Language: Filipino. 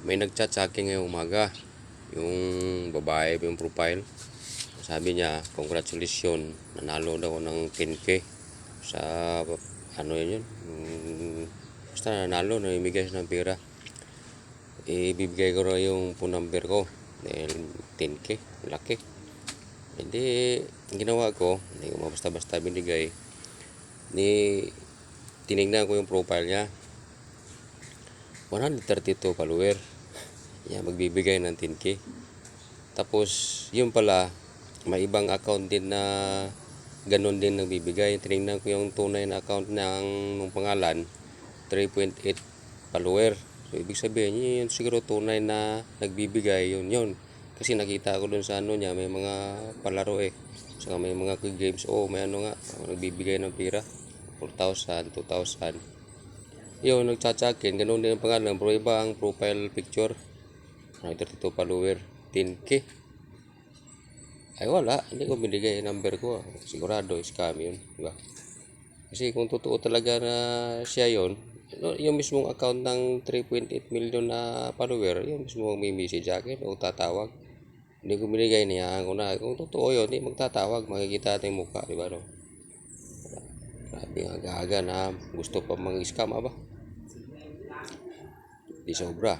May nag-chat sa akin ngayong umaga. Yung babae, yung profile. Sabi niya, congratulations, nanalo daw ng 10K sa ano yun. Basta nanalo, namimigay siya ng pera. Ibibigay ko raw yung phone number ko. Dahil 10K, laki. Hindi, ginawa ko, hindi ko basta-basta binigay. Tinignan ko yung profile niya. 132 follower. Yan, magbibigay ng 10K. Tapos, yun pala, may ibang account din na ganun din nagbibigay. Tinignan ko yung tunay na account ng pangalan, 3.8 follower. So, ibig sabihin, yun siguro tunay na nagbibigay, yun. Kasi nakita ko dun sa ano niya, may mga palaro Saka may mga games. May ano nga, nagbibigay ng pera. 4,000, 2,000. Yun, nagtsatsakin. Ganun din ang pangalan. Pero iba ang profile picture. 32 follower. 10K. Ay wala. Hindi ko binigay yung number ko. Sigurado, scam yun. Diba? Kasi kung totoo talaga na siya yun, yung mismong account ng 3.8 million na follower, yung mismong may message sa akin o tatawag. Hindi ko binigay niya. Kung totoo yun, hindi magtatawag. Makikita natin yung mukha. Diba no? Grabe ang aga na gusto pa mga scam ba? Di sobra.